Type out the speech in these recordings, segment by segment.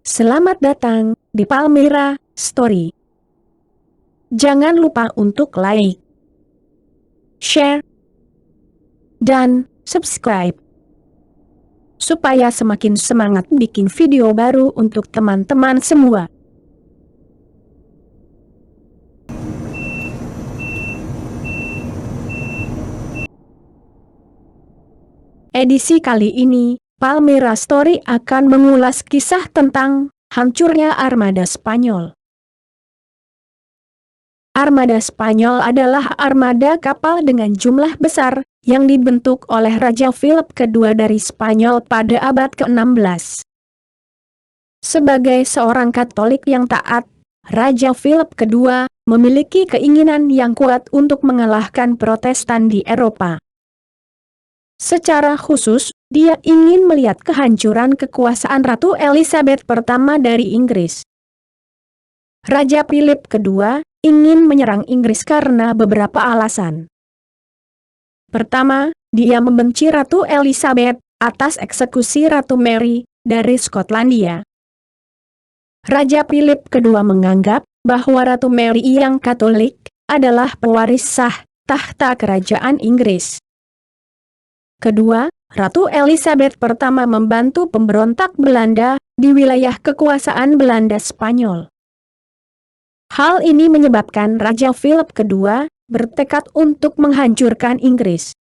Selamat datang di Palmyra Story. Jangan lupa untuk like, share, dan subscribe supaya semakin semangat bikin video baru untuk teman-teman semua. Edisi kali ini, Palmyra Story akan mengulas kisah tentang hancurnya armada Spanyol. Armada Spanyol adalah armada kapal dengan jumlah besar yang dibentuk oleh Raja Philip II dari Spanyol pada abad ke-16. Sebagai seorang Katolik yang taat, Raja Philip II memiliki keinginan yang kuat untuk mengalahkan Protestan di Eropa. Secara khusus, dia ingin melihat kehancuran kekuasaan Ratu Elizabeth pertama dari Inggris. Raja Philip II ingin menyerang Inggris karena beberapa alasan. Pertama, dia membenci Ratu Elizabeth atas eksekusi Ratu Mary dari Skotlandia. Raja Philip II menganggap bahwa Ratu Mary yang Katolik adalah pewaris sah tahta kerajaan Inggris. Kedua, Ratu Elizabeth pertama membantu pemberontak Belanda di wilayah kekuasaan Belanda Spanyol. Hal ini menyebabkan Raja Philip II bertekad untuk menghancurkan Inggris.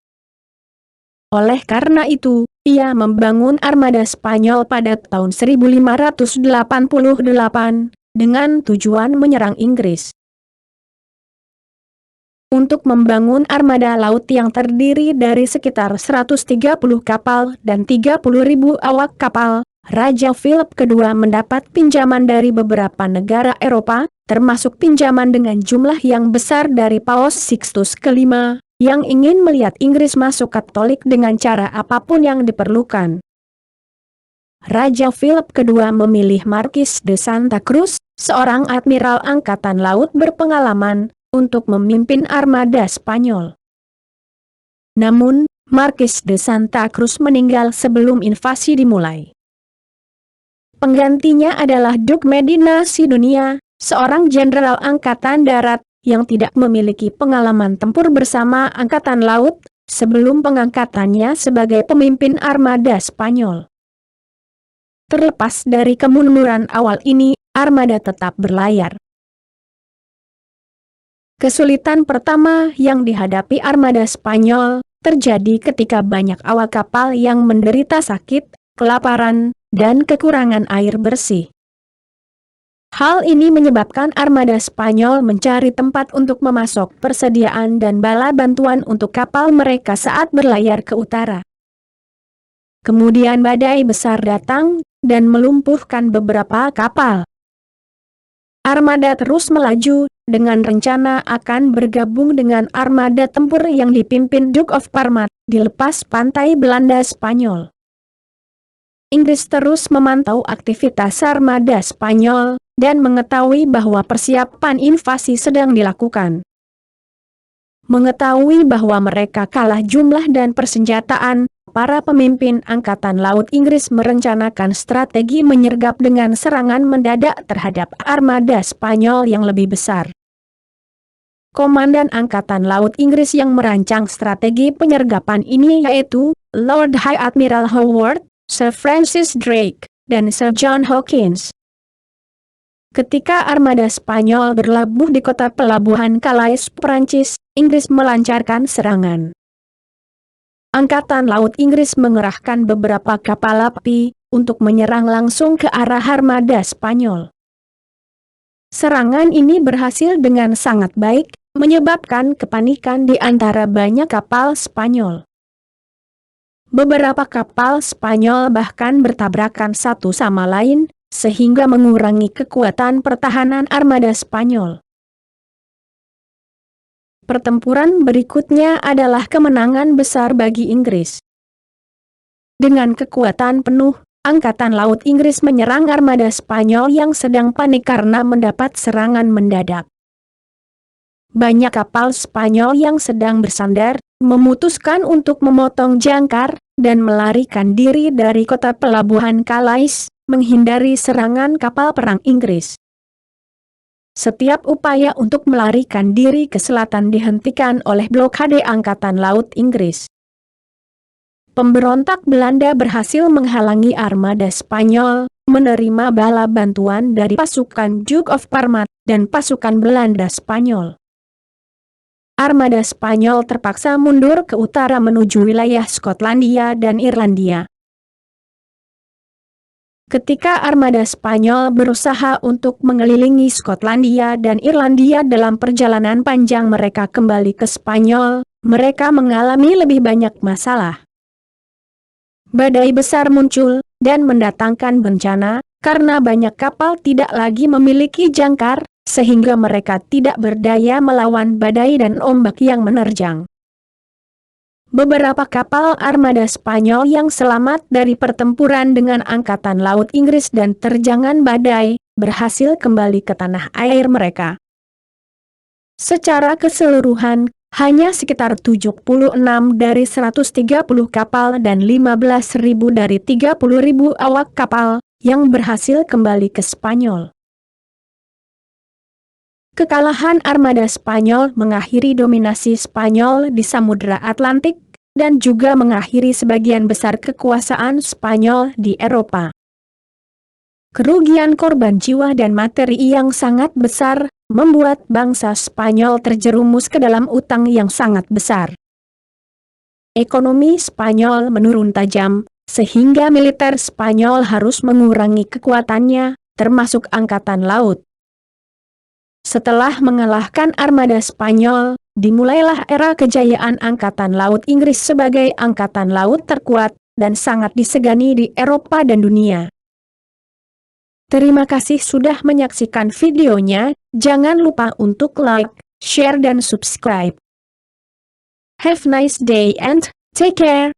Oleh karena itu, ia membangun armada Spanyol pada tahun 1588 dengan tujuan menyerang Inggris. Untuk membangun armada laut yang terdiri dari sekitar 130 kapal dan 30.000 awak kapal, Raja Philip II mendapat pinjaman dari beberapa negara Eropa, termasuk pinjaman dengan jumlah yang besar dari Paus Sixtus V, yang ingin melihat Inggris masuk Katolik dengan cara apapun yang diperlukan. Raja Philip II memilih Marquis de Santa Cruz, seorang admiral angkatan laut berpengalaman, untuk memimpin armada Spanyol. Namun, Marquis de Santa Cruz meninggal sebelum invasi dimulai. Penggantinya adalah Duke Medina Sidonia, seorang jenderal angkatan darat yang tidak memiliki pengalaman tempur bersama angkatan laut sebelum pengangkatannya sebagai pemimpin armada Spanyol. Terlepas dari kemunduran awal ini, armada tetap berlayar. Kesulitan pertama yang dihadapi armada Spanyol terjadi ketika banyak awak kapal yang menderita sakit, kelaparan, dan kekurangan air bersih. Hal ini menyebabkan armada Spanyol mencari tempat untuk memasok persediaan dan bala bantuan untuk kapal mereka saat berlayar ke utara. Kemudian badai besar datang dan melumpuhkan beberapa kapal. Armada terus melaju, dengan rencana akan bergabung dengan armada tempur yang dipimpin Duke of Parma di lepas pantai Belanda Spanyol. Inggris terus memantau aktivitas armada Spanyol dan mengetahui bahwa persiapan invasi sedang dilakukan. Mengetahui bahwa mereka kalah jumlah dan persenjataan, para pemimpin angkatan laut Inggris merencanakan strategi menyergap dengan serangan mendadak terhadap armada Spanyol yang lebih besar. Komandan Angkatan Laut Inggris yang merancang strategi penyergapan ini yaitu Lord High Admiral Howard, Sir Francis Drake, dan Sir John Hawkins. Ketika armada Spanyol berlabuh di kota pelabuhan Calais, Prancis, Inggris melancarkan serangan. Angkatan Laut Inggris mengerahkan beberapa kapal api untuk menyerang langsung ke arah armada Spanyol. Serangan ini berhasil dengan sangat baik, menyebabkan kepanikan di antara banyak kapal Spanyol. Beberapa kapal Spanyol bahkan bertabrakan satu sama lain, sehingga mengurangi kekuatan pertahanan armada Spanyol. Pertempuran berikutnya adalah kemenangan besar bagi Inggris. Dengan kekuatan penuh, Angkatan Laut Inggris menyerang armada Spanyol yang sedang panik karena mendapat serangan mendadak. Banyak kapal Spanyol yang sedang bersandar, memutuskan untuk memotong jangkar, dan melarikan diri dari kota pelabuhan Calais, menghindari serangan kapal perang Inggris. Setiap upaya untuk melarikan diri ke selatan dihentikan oleh blokade Angkatan Laut Inggris. Pemberontak Belanda berhasil menghalangi armada Spanyol menerima bala bantuan dari pasukan Duke of Parma dan pasukan Belanda Spanyol. Armada Spanyol terpaksa mundur ke utara menuju wilayah Skotlandia dan Irlandia. Ketika armada Spanyol berusaha untuk mengelilingi Skotlandia dan Irlandia dalam perjalanan panjang mereka kembali ke Spanyol, mereka mengalami lebih banyak masalah. Badai besar muncul dan mendatangkan bencana, karena banyak kapal tidak lagi memiliki jangkar, sehingga mereka tidak berdaya melawan badai dan ombak yang menerjang. Beberapa kapal armada Spanyol yang selamat dari pertempuran dengan Angkatan Laut Inggris dan terjangan badai, berhasil kembali ke tanah air mereka. Secara keseluruhan, hanya sekitar 76 dari 130 kapal dan 15.000 dari 30.000 awak kapal yang berhasil kembali ke Spanyol. Kekalahan armada Spanyol mengakhiri dominasi Spanyol di Samudra Atlantik, dan juga mengakhiri sebagian besar kekuasaan Spanyol di Eropa. Kerugian korban jiwa dan materi yang sangat besar, membuat bangsa Spanyol terjerumus ke dalam utang yang sangat besar. Ekonomi Spanyol menurun tajam, sehingga militer Spanyol harus mengurangi kekuatannya, termasuk Angkatan Laut. Setelah mengalahkan armada Spanyol, dimulailah era kejayaan Angkatan Laut Inggris sebagai angkatan laut terkuat, dan sangat disegani di Eropa dan dunia. Terima kasih sudah menyaksikan videonya, jangan lupa untuk like, share dan subscribe. Have a nice day and take care.